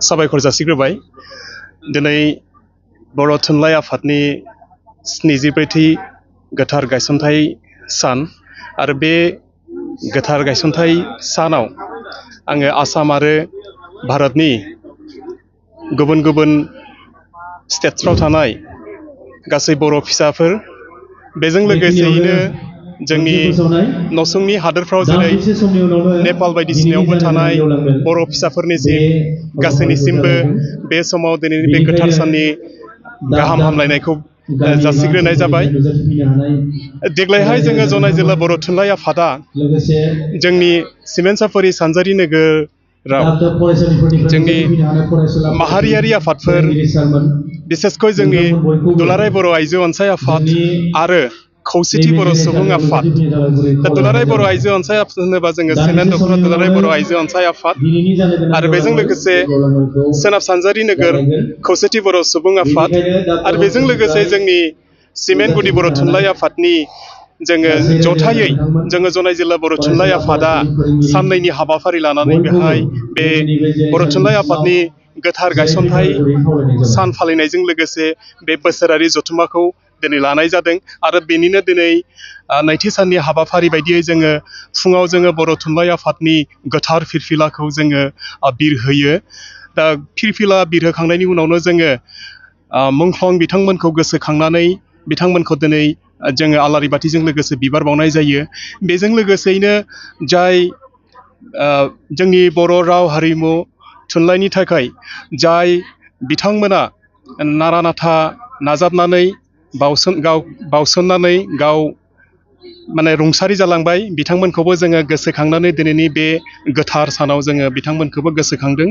साबायखर जासिग्रोबाय दिनै बर' थुनलाइ आफादनि 74थि गोथार गायसनथाइ सान आरो बे गोथार गायसनथाइ सानाव आङो आसाम आरो भारतनि गुबुन गुबुन स्टेट्सफ्राव थानाय गासै बर' फिसाफोर बेजों लोगोसेयैनो जोंनि नसुंनि हादोरफ्राव जेरै नेपाल बायदिसिनायावबो थानाय बर' फिसाफोरनिसिम गासैनिसिमबो बे समाव दिनैनि बे गोथार साननि गाहाम हामलायनायखौ जासिग्रोनाय जाबाय। देग्लायहाय जोङो जनाय जिल्ला बर' थुनलाइ आफादा जोंनि सिमेन्ट सापरि सानजारि नोगोराव जोंनि माहारियारि आफादफोर बिसेसकय जोंनि दुलाराय बर' आइजो अनसाय आफाद आरो खौसेथि बर' सुबुं आफाद दा दुलाराय बर' आइजो अनसाय आफाद होनोबा जोङो सेनेन दख'रा दुलाराय बर' आइजो अनसाय आफाद आरो बेजों लोगोसे सोनाब सानजारि नोगोर खौसेथि बर' सुबुं आफाद आरो बेजों लोगोसे जोंनि सिमेन्ट गुदि बर' थुनलाइ आफादनि जोङो जथायै जोङो जनाय जिल्ला बर' थुनलाइ आफादा साननैनि हाबाफारि लानानै बेहाय बे बर' थुनलाइ आफादनि गोथार गायसनथाइ सान फालिनायजों लोगोसे बे बोसोरारि जथुम्माखौ दिनै लानाय जादों आरो बेनिनो दिनै नैथि साननि हाबाफारि बायदियै जोङो फुङाव जोङो बर' थुनलाइ आफादनि गोथार फिरफिलाखौ जोङो बिरहोयो। दा फिरफिला बिरहोखांनायनि उनावनो जोङो मुंख्लं बिथांमोनखौ गोसोखांनानै बिथांमोनखौ दिनै जोङो आलारि बाथिजों लोगोसे बिबार बावनाय जायो। बेजों लोगोसेयैनो जाय जोंनि बर' राव हारिमु थुनलाइनि थाखाय जाय बिथांमोना नारा नाथा नाजाबनानै बावसोमनानै गाव माने रुंसारि जालांबाय बिथांमोनखौबो जोङो गोसोखांनानै दिनैनि बे गोथार सानाव जोङो बिथांमोनखौबो गोसोखांदों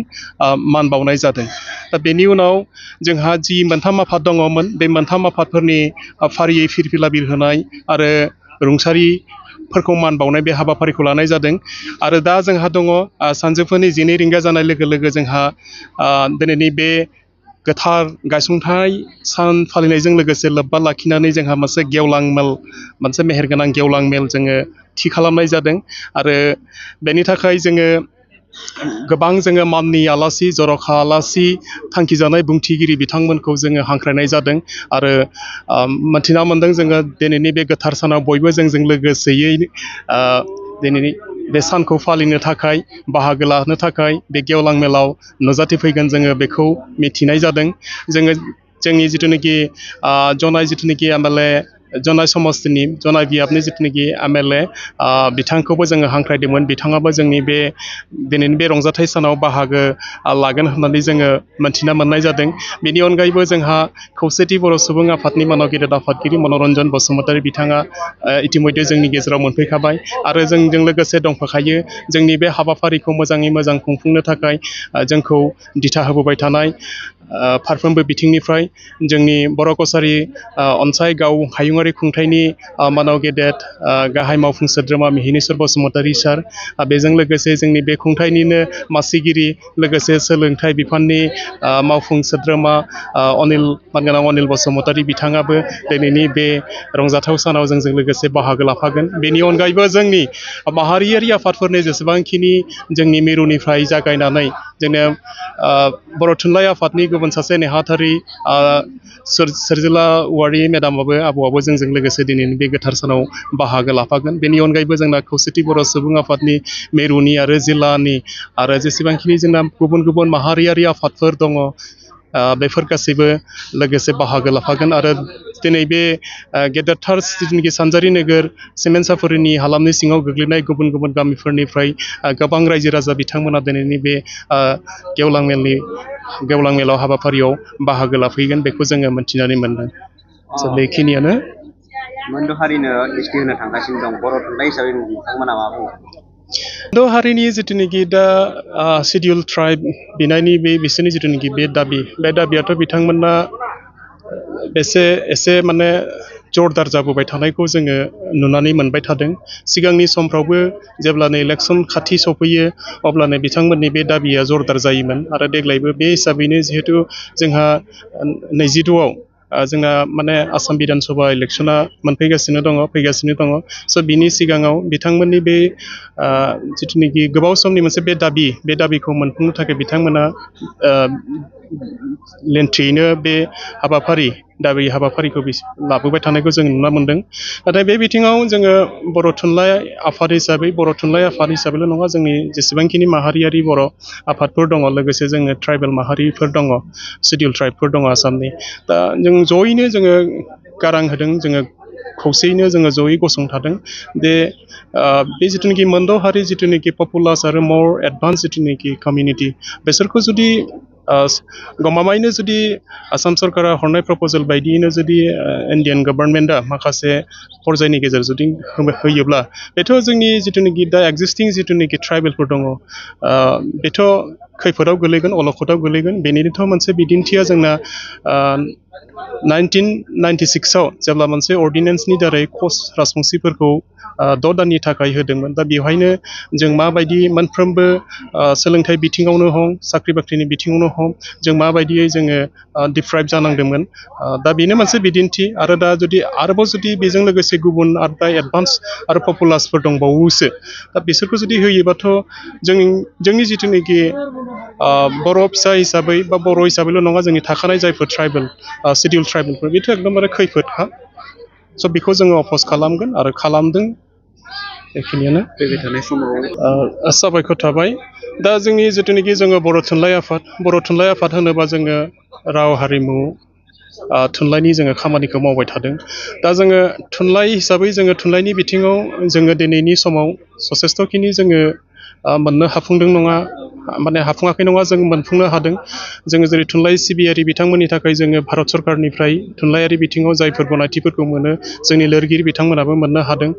मान बावनाय जादों। दा बेनि उनाव जोंहा जि मोनथाम आफाद दङमोन बे मोनथाम आफादफोरनि फारियै फिरफिला बिरहोनाय आरो रुंसारिफोरखौ मान बावनाय बे हाबाफारिखौ लानाय जादों आरो दा जोंहा दङ सानजौफुनि 12 रिंगा जानाय लोगो लोगो जोंहा दिनैनि बे गोथार गायसनथाइ सान फालिनायजों लोगोसे लोब्बा लाखिनानै जोंहा मोनसे गेवलां मेल मोनसे मेहेरगोनां गेवलां मेल जोङो थि खालामनाय जादों आरो बेनि थाखाय जोङो गोबां जोङो माननि आलासि जर'खा आलासि थांखिजानाय बुंथिगिरि बिथांमोनखौ जोङो हांख्रायनाय जादों आरो मोनथिना मोन्दों जोङो दिनैनि बे गोथार सानाव बयबो जोंजों लोगोसेयै दिनैनि बे सानखौ फालिनो थाखाय बाहागो लानो थाखाय बे गेवलां मेलाव नुजाथिफैगोन जोङो बेखौ मिथिनाय जादों। जोङो जोंनि जिथुनाखि जनाय जिथुनाखि एमएलए जनाय समस्तिनि जनाय बियाबनि जिथुनाखि एमएलए बिथांखौबो जोङो हांख्रायदोंमोन बिथाङाबो जोंनि बे दिनैनि बे रंजाथाइ सानाव बाहागो लागोन होननानै जोङो मोनथिना मोननाय जादों। बेनि अनगायैबो जोंहा खौसेथि बर' सुबुं आफादनि मानाव गेदेर आफादगिरि मनरन्जन बसुमतारी बिथाङा इतिमध्य जोंनि गेजेराव मोनफैखाबाय आरो जोंजों लोगोसे दंफाखायो जोंनि बे हाबाफारिखौ मोजाङै मोजां खुंफुंनो थाखाय जोंखौ दिथा होबोबाय थानाय फारफ्रोमबो बिथिंनिफ्राय जोंनि बर' कसारि अनसाय गाव हायुङारि खुंथायनि मानाव गेदेर गाहाय मावफुं सोद्रोमा मिहिनेश्वर बसुमतारी सार बेजों लोगोसे जोंनि बे खुंथायनिनो मासिगिरि लोगोसे सोलोंथाइ बिफाननि मावफुं सोद्रोमा मानगोनां अनिल बसुमतारी बिथाङाबो दिनैनि बे रंजाथाव सानाव जोंजों लोगोसे बाहागो लाफागोन। बेनि अनगायैबो जोंनि माहारियारि आफादफोरनि जेसेबांखिनि जोंनि मिरुनिफ्राय जागायनानै जोंनो बर' थुनलाइ आफादनि गुबुन सासे नेहाथारि सोरजिला औवारि मेदामाबो आबौआबो जोंजों लोगोसे दिनैनि बे गोथार सानाव बाहागो लाफागोन। बेनि अनगायैबो जोंना खौसेथि बर' सुबुं आफादनि मिरुनि आरो जिल्लानि आरो जेसेबांखिनि जोंना गुबुन गुबुन माहारियारि आफादफोर दङ बेफोर गासैबो लोगोसे बाहागो लाफागोन आरो दिनै बे गेदेरथार जिथुनाखि सानजारि नोगोर सिमेन्ट सापरिनि हालामनि सिङाव गोग्लैनाय गुबुन गुबुन गामिफोरनिफ्राय गोबां रायजो राजा बिथांमोना दिनैनि बे गेवलां मेलाव हाबाफारियाव बाहागो लाफैगोन बेखौ जोङो मोनथिनानै मोनदों। बेखिनियानो मोनद' हारिनो दृष्टि होनो थांगासिनो दं बर' थुनलाइ हिसाबै नोंथांमोना मा बुङो? मोनद' हारिनि जिथुनाखि दा सिडिउल ट्राइब बिनायनि बिसोरनि जिथुनाखि बे दाबियाथ' बिथांमोना एसे माने जरदार जाबोबाय थानायखौ जोङो नुनानै मोनबाय थादों। सिगांनि समफ्रावबो जेब्लानो इलेक्सन खाथि सफैयो अब्लानो बिथांमोननि बे दाबिया जरदार जायोमोन आरो देग्लायबो बे हिसाबैनो जिहेथु जोंहा 22आव जोंना माने आसाम बिधान सभा इलेक्सना मोनफैगासिनो दङ फैगासिनो दङ स' बिनि सिगाङाव बिथांमोननि बे जिथुनाखि गोबाव समनि मोनसे बे दाबिखौ मोनफुंनो थाखाय बिथांमोना लेन्थ्रियैनो बे दाबि हाबाफारिखौ लाबोबाय थानायखौ जों नुनो मोन्दों नाथाय बे बिथिङाव जोङो बर' थुनलाइ आफाद हिसाबैल' नङा जोंनि जेसेबांखिनि माहारियारि बर' आफादफोर दङ लोगोसे जोङो ट्राइबेल माहारिफोर दङ सिडिउल ट्राइबफोर दङ आसामनि दा जों जयैनो जोङो गारां होदों जोङो खौसेयैनो जोङो जयै गसंथादों बे जिथुनाखि मोनद' हारि जिथुनाखि पपुलास आरो मर एडभान्स जिथुनाखि कमिउनिटि बिसोरखौ जुदि गमामायैनो जुदि आसाम सरकारा हरनाय प्रप'जेल बायदियैनो जुदि इन्डियान गभर्नमेन्टआ माखासे फरजायनि गेजेर जुदि होयोब्ला बेथ' जोंनि जिथुनाखि दा एक्जिस्टिं जिथुनाखि ट्राइबेलफोर दङ बेथ' खैफोदाव गोलैगोन अलखदाव गोलैगोन बेनिथ' मोनसे बिदिन्थिया जोंना 1996आव जेब्ला मोनसे अर्डिनेन्सनि दारै कच राजबंसिफोरखौ 6 दाननि थाखाय होदोंमोन दा बेवहायनो जों माबायदि मोनफ्रोमबो सोलोंथाइ बिथिङावनो हक साख्रि बाख्रिनि बिथिङावनो हक जों माबायदियै जोङो डिप्राइभ जानांदोंमोन दा बेनो मोनसे बिदिन्थि आरो दा आरोबाव जुदि बेजों लोगोसे गुबुन आरो दा एडभान्स आरो पपुलासफोर दंबावोसो दा बिसोरखौ जुदि होयोबाथ' जोंनि जिथुनाखि बर' फिसा हिसाबै बा बर' हिसाबैल' नङा जोंनि थाखानाय जायफोर ट्राइबेल सिडिउल ट्राइबेलफोर बेथ' एकदमबारे खैफोदखा स' बेखौ जोङो अप'ज खालामगोन आरो खालामदों बेखिनियानो फैबाय थानाय समाव साबायखर थाबाय दा जोंनि जिथुनाखि जोङो बर' थुनलाइ आफाद होनोबा जोङो राव हारिमु थुनलाइनि जोङो खामानिखौ मावबाय थादों दा जोङो थुनलाइ हिसाबै जोङो थुनलाइनि बिथिङाव जोङो दिनैनि समाव जथेस्थ'खिनि जोङो मोननो हाफुङाखै नङा जों मोनफुंनो हादों जोङो जेरै थुनलाइ सिबियारि बिथांमोननि थाखाय जोङो भारत सरकारनिफ्राय थुनलाइयारि बिथिङाव जायफोर गनायथिफोरखौ मोनो जोंनि लिरगिरि बिथांमोनाबो मोननो हादों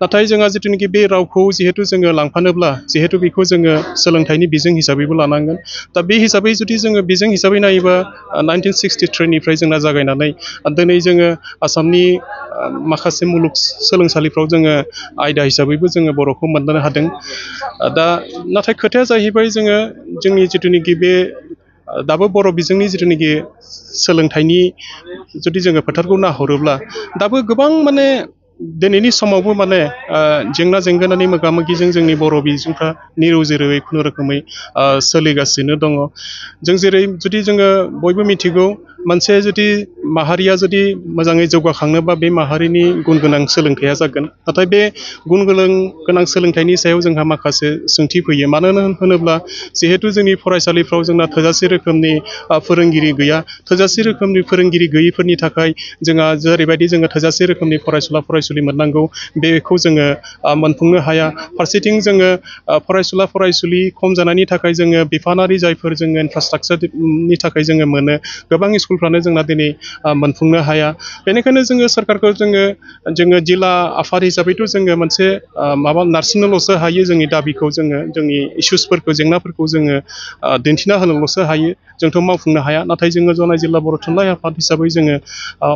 नाथाय जोंहा जिथुनाखि बे रावखौ जिहेथु जोङो लांफानोब्ला जिहेथु बेखौ जोङो सोलोंथाइनि बिजों हिसाबैबो लानांगोन दा बे हिसाबै जुदि जोङो बिजों हिसाबै नायोबा 1963निफ्राय जोंना जागायनानै दिनै जोङो आसामनि माखासे मुलुग सोलोंसालिफ्राव जोङो आयदा हिसाबैबो जोङो बर'खौ मोननो हादों दा नाथाय खोथाया जाहैबाय जोंनि जिथुनाखि बे दाबो बर' बिजोंनि जिथुनाखि सोलोंथाइनि जुदि जोङो फोथारखौ नाहरोब्ला दाबो गोबां माने दिनैनि समावबो माने जेंना जेंगोनानि मोगा मोगिजों जोंनि बर' बिजोंफ्रा निरु जेरै खुनुरोखोमै सोलिगासिनो दङ जों जेरै जुदि जोङो बयबो मिथिगौ मोनसे जुदि माहारिया जुदि मोजाङै जौगाखांनोबा बे माहारिनि गुन गोनां सोलोंथाइया जागोन नाथाय बे गुन गोनां सोलोंथाइनि सायाव जोंहा माखासे सोंथि फैयो मानो होनोब्ला जिहेथु जोंनि फरायसालिफ्राव जोंना थोजासे रोखोमनि फोरोंगिरि गैया थोजासे रोखोमनि फोरोंगिरि गैयिफोरनि थाखाय जोंहा जेरैबायदि जोङो थोजासे रोखोमनि फरायसुलि मोननांगौ बेखौ जोङो मोनफुंनो हाया फारसेथिं जोङो फरायसुलि खम जानायनि थाखाय जोङो बिफानारि जायफोर जोङो इनफ्रास्ट्राक्चारनि थाखाय जोङो मोनो गोबां स्कुलफ्रानो जोंना दिनै मोनफुंनो हाया बेनिखायनो जोङो सरकारखौ जोङो जिल्ला आफाद हिसाबैथ' जोङो मोनसे नारसिननोल'सो हायो जोंनि दाबिखौ जोंनि इसुसफोरखौ जेंनाफोरखौ जोङो दिन्थिना होनोल'सो हायो जोंथ' मावफुंनो हाया नाथाय जोङो जनाय जिल्ला बर' थुनलाइ आफाद हिसाबै जोङो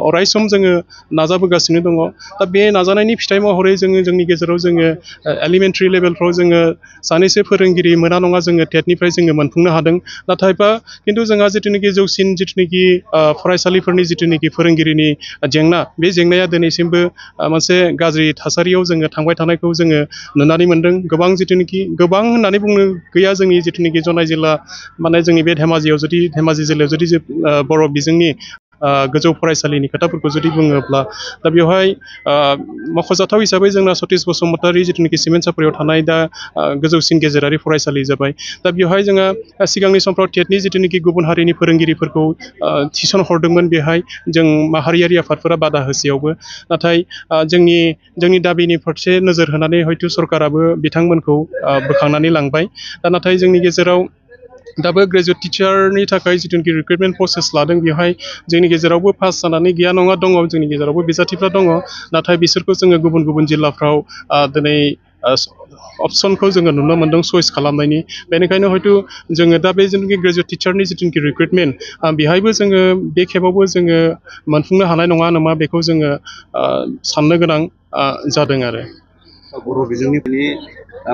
अरायसम जोङो नाजाबोगासिनो दङ दा बे नाजानायनि फिथाइ महरै जोंनि गेजेराव जोङो एलिमेन्टारि लेभेलफ्राव जोङो सानैसो फोरोंगिरि मोना नङा जोङो टेटनिफ्राय जोङो मोनफुंनो हादों नाथायबा खिन्थु जोंहा जिथुनाखि जौसिन जिथुनाखि फरायसालिफोरनि जिथुनाखि फोरोंगिरिनि जेंना बे जेंनाया दिनैसिमबो मोनसे गाज्रि थासारियाव जोङो थांबाय थानायखौ जोङो नुनानै मोन्दों गोबां होननानै बुंनो गैया जोंनि जिथुनाखि जनाय जिल्ला माने जोंनि बे धेमाजि जिल्लायाव जुदि बर' बिजोंनि गोजौ फरायसालिनि खोथाफोरखौ जुदि बुङोब्ला दा बेवहाय मख'जाथाव हिसाबै जोंना सतिश बसुमतारी जिथुनाखि सिमेन्ट सापरियाव थानाय दा गोजौसिन गेजेरारि फरायसालि जाबाय दा बेवहाय जोंहा सिगांनि समफ्राव टेटनि जिथुनाखि गुबुन हारिनि फोरोंगिरिफोरखौ थिसन हरदोंमोन बेहाय जों माहारियारि आफादफोरा बादा होसेयावबो नाथाय जोंनि दाबिनि फारसे नोजोर होनानै हयथ' सरकाराबो बिथांमोनखौ बोखांनानै लांबाय दा नाथाय जोंनि गेजेराव दाबो ग्रेजुवेट टिचारनि थाखाय जिथुनाखि रिक्रुटमेन्ट प्रसेस लादों बेवहाय जोंनि गेजेरावबो पास जानानै गैया नङा दङ जोंनि गेजेरावबो बिजाथिफ्रा दङ नाथाय बिसोरखौ जोङो गुबुन जिल्लाफ्राव दिनै अपसनखौ जोङो नुनो मोन्दों चइस खालामनायनि बेनिखायनो हयथ' जोङो दा बे जिथुनाखि ग्रेजुवेट टिचारनि जिथुनाखि रिक्रुटमेन्ट बेहायबो जोङो बे खेबावबो जोङो मोनफुंनो हानाय नङा नामा बेखौ जोङो साननो गोनां जादों आरो बर' बिजोंनि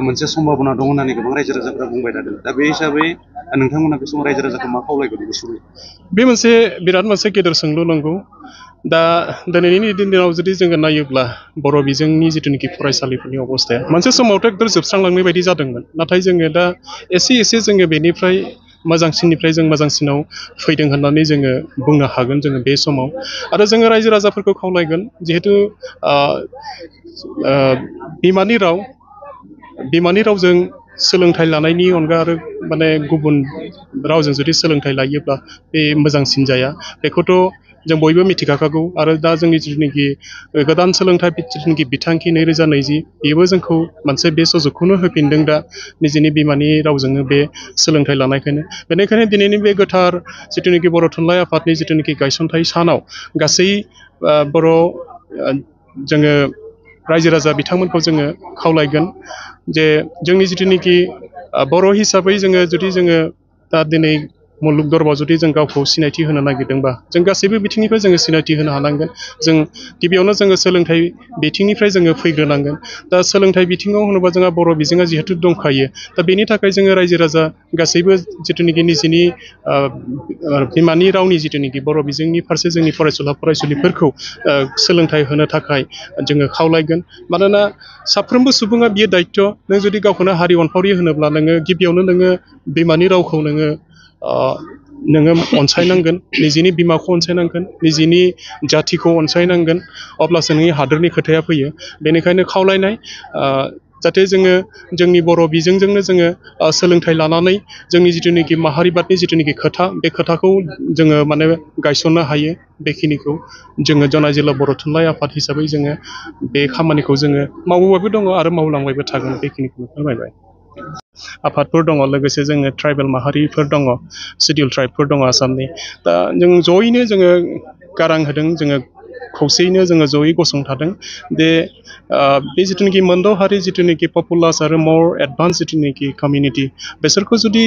मोनसे सम्भाबना दं होननानै गोबां रायजो राजाफोरा बुंबाय थादों। दा बे हिसाबै नोंथांमोना बे समाव रायजो राजाखौ मा खावलायगोन गुसुङै? बे मोनसे बिराद मोनसे गेदेर सोंलु नंगौ। दा दिनैनि दिनाव जुदि जोङो नायोब्ला बर' बिजोंनि जिथुनिखि फरायसालिफोरनि अबस्थाया मोनसे समावथ' एकदम जोबस्रांलांनाय बायदि जादोंमोन, नाथाय जोङो दा एसे जोङो बेनिफ्राय मोजांसिननिफ्राय जों मोजांसिनाव फैदों होननानै जोङो बुंनो हागोन जोङो बे समाव। आरो जोङो रायजो राजाफोरखौ खावलायगोन, जिहेथु बिमानि रावजों सोलोंथाइ लानायनि अनगा आरो माने गुबुन रावजों जुदि सोलोंथाइ लायोब्ला बे मोजांसिन जाया, बेखौथ' जों बयबो मिथिखागौ। आरो दा जोंनि जिथुनिखि गोदान सोलोंथाइ जिथुनिखि बिथांखि 2020 बेबो जोंखौ मोनसे बे सुजुगखौनो होफिनदों दा निजेनि बिमानि रावजोंनो बे सोलोंथाइ लानायखायनो। बेनिखायनो दिनैनि बे गोथार जिथुनिखि बर' थुनलाइ आफादनि जिथुनिखि गायसनथाइ सानाव गासै बर' जोङो रायजो राजा बिथांमोनखौ जोङो खावलायगोन जे जोंनि जिथुनिखि बर' हिसाबै जुदि जोङो दा दिनै मुलुग दरबाराव जुदि जों गावखौ सिनायथि होनो नागिरदोंबा जों गासैबो बिथिंनिफ्राय जोङो सिनायथि होनो हानांगोन। जों गिबियावनो जोङो सोलोंथाइ बिथिंनिफ्राय जोङो फैग्रोनांगोन। दा सोलोंथाइ बिथिङाव होनोबा जोंहा बर' बिजोङा जिहेथु दंखायो, दा बेनि थाखाय जोङो रायजो राजा गासैबो जिथुनिखि निजेनि बिमानि रावनि जिथुनिखि बर' बिजोंनि फारसे जोंनि फरायसुला फरायसुलिफोरखौ सोलोंथाइ होनो थाखाय जोङो खावलायगोन। मानोना साफ्रोमबो सुबुङा बियो दायित्व, नों जुदि गावखौनो हारि अनफावरि होनोब्ला नोङो गिबियावनो नोङो बिमानि रावखौ नोङो अनसायनांगोन, निजेनि बिमाखौ अनसायनांगोन, निजेनि जाथिखौ अनसायनांगोन, अब्लासो नोंनि हादोरनि खोथाया फैयो। बेनिखायनो खावलायनाय जाहाथे जोङो जोंनि बर' बिजोंजोंनो जोङो सोलोंथाइ लानानै जोंनि जिथुनिखि माहारिबादनि जिथुनिखि खोथा, बे खोथाखौ जोङो माने गायसननो हायो। बेखिनिखौ जोङो जनाय जिल्ला बर' थुनलाइ आफाद हिसाबै जोङो बे खामानिखौ जोङो मावबोबायबो दङ आरो मावलांबायबो थागोन, बेखिनिखौनो फोरमायबाय। आफादफोर दङ, लोगोसे जोङो ट्राइबेल माहारिफोर दङ, सिडिउल ट्राइबफोर दङ आसामनि। दा जों जयैनो जोङो गारां होदों, जोङो खौसेयैनो जोङो जयै गसंथादों। बे जिथुनिखि मोनद' हारि जिथुनिखि पपुलास आरो मर एडभान्स जिथुनिखि कमिउनिटि, बिसोरखौ जुदि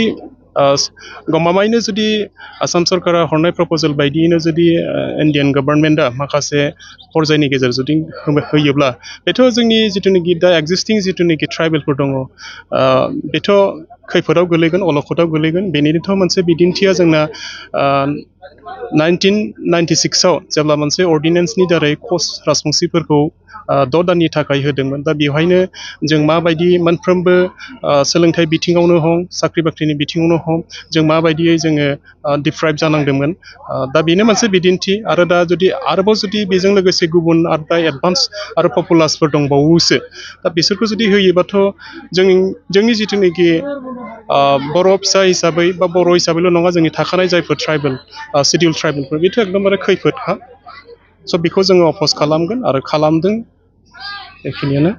गमामायैनो जुदि आसाम सरकारा हरनाय प्रप'जेल बायदियैनो जुदि इन्डियान गभर्नमेन्टआ माखासे फरजायनि गेजेरजों जुदि होयोब्ला, बेथ' जोंनि जिथुनिखि दा एक्जिस्टिं जिथुनिखि ट्राइबेलफोर दङ, बेथ' खैफोदाव गोलैगोन, अलखदाव गोलैगोन। बेनिनोथ' मोनसे बिदिन्थिया जोंना 1996आव जेब्ला मोनसे अर्डिनेन्सनि दारै कच राजबंसिफोरखौ 6 दाननि थाखाय होदोंमोन। दा बेवहायनो जों माबायदि मोनफ्रोमबो सोलोंथाइ बिथिङावनो हक, साख्रि बाख्रिनि बिथिङावनो हक, जों माबायदियै जोङो डिप्राइभ जानांदोंमोन। दा बेनो मोनसे बिदिन्थि। आरो दा आरोबाव जुदि बेजों लोगोसे गुबुन आरो दा एडभान्स आरो पपुलासफोर दंबावोसो, दा बिसोरखौ जुदि होयोबाथ' जोंनि जिथुनिखि बर' फिसा हिसाबै बा बर' हिसाबैल' नङा, जोंनि थाखानाय जायफोर ट्राइबेल सिडिउल ट्राइबेलफोर, बेथ' एकदमबारे खैफोदखा। स' बेखौ जोङो अप'ज खालामगोन आरो खालामदों। बेखिनियानो।